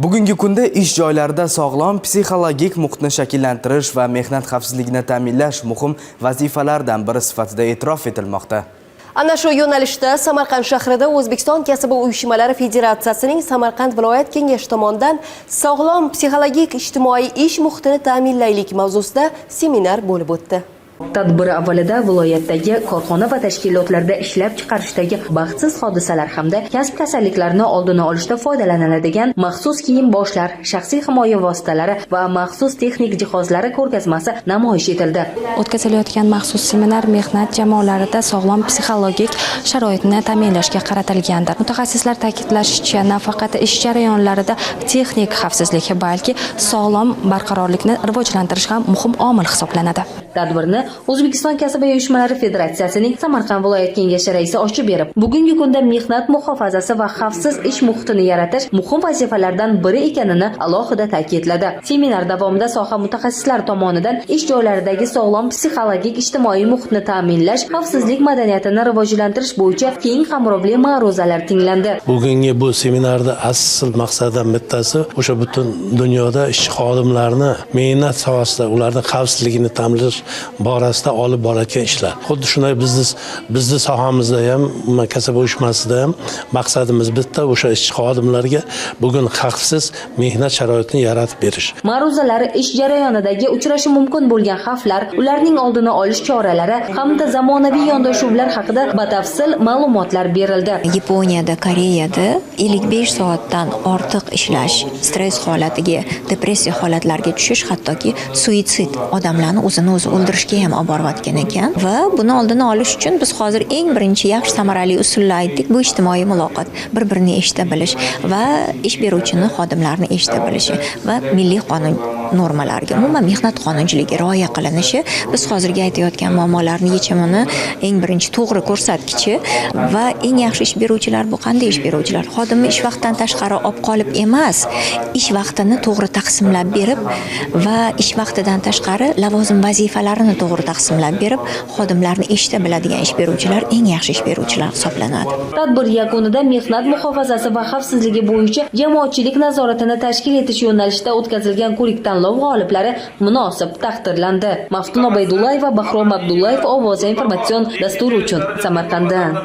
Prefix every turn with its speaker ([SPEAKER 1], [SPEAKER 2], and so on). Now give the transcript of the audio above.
[SPEAKER 1] Bugungi kunda ish joylarida sog'lom psixologik muhitni shakllantirish va mehnat xavfsizligini ta'minlash muhim vazifalardan biri sifatida e'tirof etilmoqda.
[SPEAKER 2] Ana shu yo'nalishda Samarqand shahrida O'zbekiston kasaba uyushmalari federatsiyasining Samarqand viloyat kengashi tomonidan sog'lom psixologik ijtimoiy ish muhitini ta'minlaylik mavzusida seminar bo'lib o'tdi.
[SPEAKER 3] Tadbir avvalida viloyatdagi korxona va tashkilotlarda ishlab chiqarishdagi baxtsiz hodisalar hamda kasb kasalliklarini oldini olishda foydalaniladigan maxsus kiyim boshlar, shaxsiy himoya vositalari va maxsus texnik jihozlari ko'rgazmasi namoyish etildi.
[SPEAKER 4] O'tkazilayotgan maxsus seminar mehnat jamoalarida sog'lom psixologik sharoitni ta'minlashga qaratilgandir. Mutaxassislar ta'kidlashicha, nafaqat ish jarayonlarida texnik xavfsizlik, balki sog'lom barqarorlikni rivojlantirish ham muhim omil hisoblanadi.
[SPEAKER 3] Tadbirni O'zbekiston kasaba uyushmalari federatsiyasining Samarqand viloyat kengashi raisi ochib berib, bugungi kunda mehnat muhofazasi va xavfsiz ish muhitini yaratish muhim vazifalardan biri ekanini alohida ta'kidladi. Seminar davomida soha mutaxassislari tomonidan ish joylaridagi sog'lom psixologik ijtimoiy muhitni ta'minlash, xavfsizlik madaniyatini rivojlantirish bo'yicha keng qamrovli ma'ruzalar tinglandi.
[SPEAKER 5] Bugungi bu seminarda asl maqsaddan bittasi o'sha butun dunyoda ishchi xodimlarni mehnat sohasida ularning xavfsizligini ta'minlash borasida olib borayotgan ishlar. Xuddi shunday bizni sohamizda ham, kasaba uyushmasida ham maqsadimiz bitta, o'sha ishchi xodimlarga bugun xavfsiz mehnat sharoitini yaratib berish.
[SPEAKER 3] Ma'ruzalar ish jarayonidagi uchrashi mumkin bo'lgan xavflar, ularning oldini olish choralari hamda zamonaviy yondashuvlar haqida batafsil ma'lumotlar berildi.
[SPEAKER 6] Yaponiyada, Koreyada 55 soatdan ortiq ishlash, stress holatiga, depressiya holatlariga tushish, hattoki suitsid, odamlarni o'zini o'zi o'ldirishga ham olib borayotgan ekan va buni oldini olish uchun biz hozir eng birinchi yaxshi samarali usulni aytdik. Bu ijtimoiy muloqot, bir-birini eshita bilish va ish beruvchini, xodimlarni eshita bilishi va milliy qonun normalariga, umuman mehnat qonunchiligiga rioya qilinishi biz hozirgi aytayotgan muammolarning yechimini eng birinchi to'g'ri ko'rsatkichi va eng yaxshi ish beruvchilar bu qanday ish beruvchilar? Xodimni ish vaqtidan tashqari olib qolib emas, ish vaqtini to'g'ri taqsimlab berib va ish vaqtidan tashqari lavozim vazifalarini to'g'ri taqsimlab berib, xodimlarni eshita biladigan ish beruvchilar eng yaxshi ish beruvchilar hisoblanadi.
[SPEAKER 3] Tadbir yakunida mehnat muhofazasi va xavfsizligi bo'yicha jamoatchilik nazoratini tashkil etish yo'nalishida o'tkazilgan ko'rik tanlov g'oliblari munosib taqdirlandi. Maftun Obaydullayev va Bahrom Abdullayev Ovoza informatsion dasturi uchun Samarqanddan.